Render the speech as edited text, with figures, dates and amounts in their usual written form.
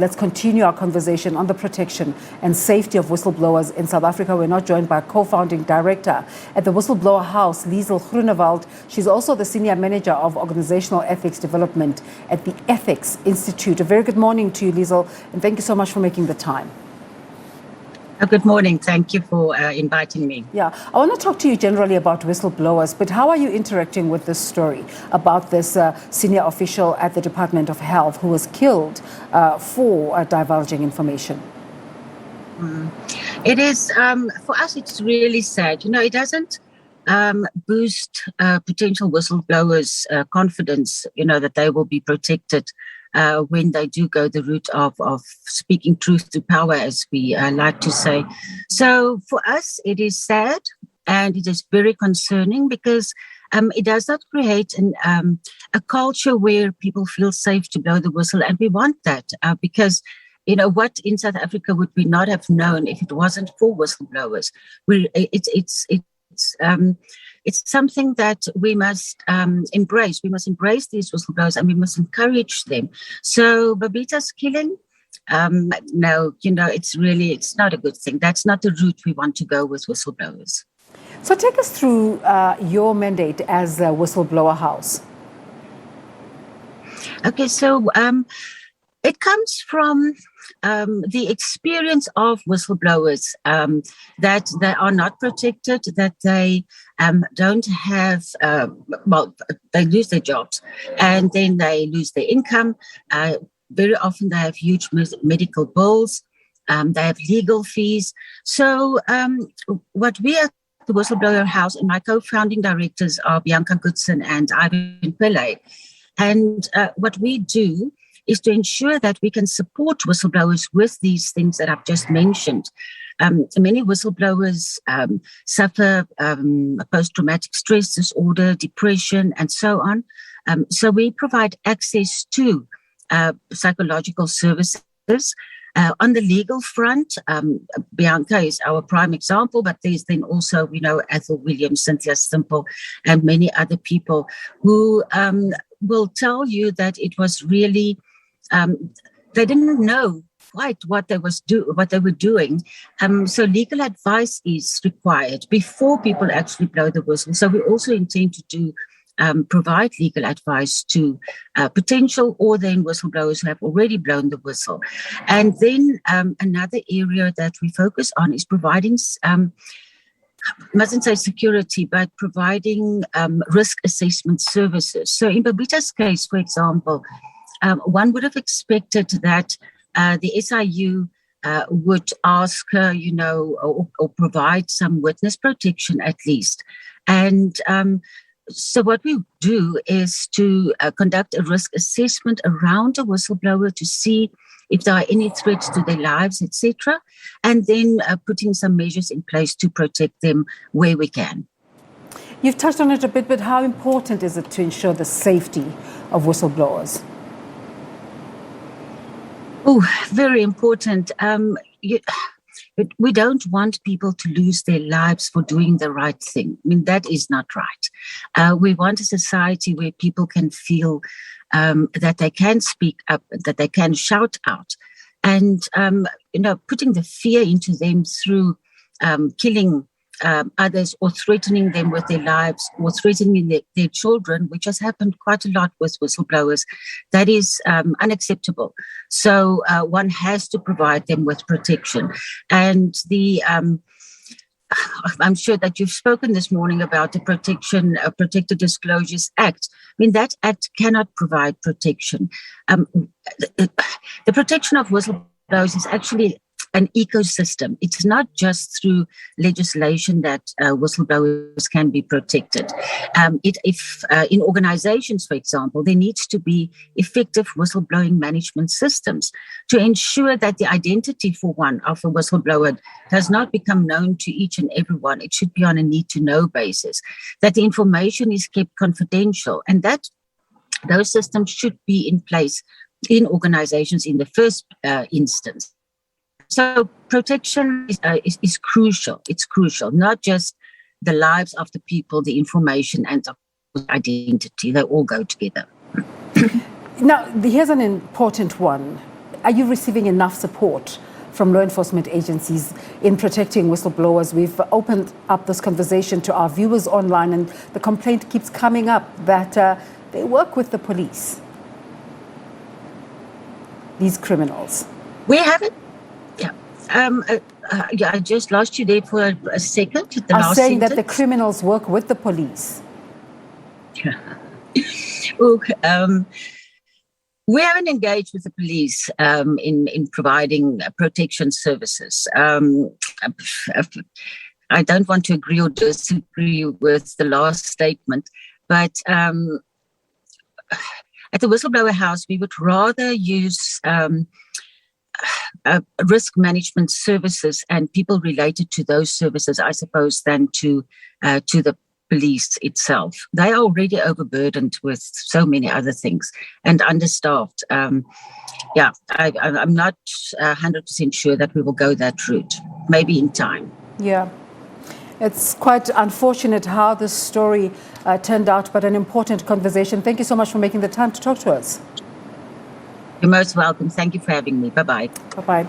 Let's continue our conversation on the protection and safety of whistleblowers in South Africa. We're now joined by a co-founding director at the Whistleblower House Liezl Groenewald. She's also the senior manager of organizational ethics development at the Ethics Institute. A very good morning to you, Liezl, and thank you so much for making the time. Good morning. Thank you for inviting me. Yeah, I want to talk to you generally about whistleblowers, but how are you interacting with this story about this senior official at the Department of Health who was killed for divulging information? It is, for us, it's really sad. You know, it doesn't boost potential whistleblowers' confidence, you know, that they will be protected when they do go the route of speaking truth to power, as we like to say. So for us, it is sad and it is very concerning because it does not create a culture where people feel safe to blow the whistle. And we want that because, you know, what in South Africa would we not have known if it wasn't for whistleblowers? It's something that we must embrace. We must embrace these whistleblowers and we must encourage them. So Babita's killing, no, you know, it's not a good thing. That's not the route we want to go with whistleblowers. So take us through your mandate as a Whistleblower House. Okay, so it comes from the experience of whistleblowers that they are not protected, that they don't have, they lose their jobs and then they lose their income. Very often they have huge medical bills. They have legal fees. So what we at the Whistleblower House and my co-founding directors are Bianca Goodson and Ivan Pillay. And what we do is to ensure that we can support whistleblowers with these things that I've just mentioned. Many whistleblowers suffer post-traumatic stress disorder, depression, and so on. So we provide access to psychological services. On the legal front, Bianca is our prime example, but there's then also, you know, Ethel Williams, Cynthia Stimple, and many other people who will tell you that it was really they didn't know quite what they were doing. So legal advice is required before people actually blow the whistle. So we also intend to provide legal advice to potential or then whistleblowers who have already blown the whistle. And then another area that we focus on is providing, mustn't say security, but providing risk assessment services. So in Babita's case, for example, one would have expected that the SIU would ask her, you know, or provide some witness protection at least. And so what we do is to conduct a risk assessment around a whistleblower to see if there are any threats to their lives, etc., and then putting some measures in place to protect them where we can. You've touched on it a bit, but how important is it to ensure the safety of whistleblowers? Oh, very important. We don't want people to lose their lives for doing the right thing. I mean, that is not right. We want a society where people can feel that they can speak up, that they can shout out. And, you know, putting the fear into them through killing others or threatening them with their lives or threatening their children, which has happened quite a lot with whistleblowers, that is unacceptable. So one has to provide them with protection. And I'm sure that you've spoken this morning about the Protected Disclosures Act. I mean, that act cannot provide protection. The protection of whistleblowers is actually an ecosystem. It's not just through legislation that whistleblowers can be protected. If in organizations, for example, there needs to be effective whistleblowing management systems to ensure that the identity for one of a whistleblower does not become known to each and everyone. It should be on a need-to-know basis, that the information is kept confidential, and that those systems should be in place in organizations in the first instance. So protection is crucial. It's crucial, not just the lives of the people, the information and the identity. They all go together. Now, here's an important one. are you receiving enough support from law enforcement agencies in protecting whistleblowers? We've opened up this conversation to our viewers online, and the complaint keeps coming up that they work with the police, these criminals. We haven't. Yeah. I just lost you there for a second. The I'm last saying sentence. that the criminals work with the police. We haven't engaged with the police in providing protection services. I don't want to agree or disagree with the last statement, but at the Whistleblower House, we would rather use risk management services and people related to those services, I suppose, than to the police itself. They are already overburdened with so many other things and understaffed. I'm not 100% sure that we will go that route, maybe in time. Yeah. It's quite unfortunate how this story turned out, but an important conversation. Thank you so much for making the time to talk to us. You're most welcome. Thank you for having me. Bye-bye. Bye-bye.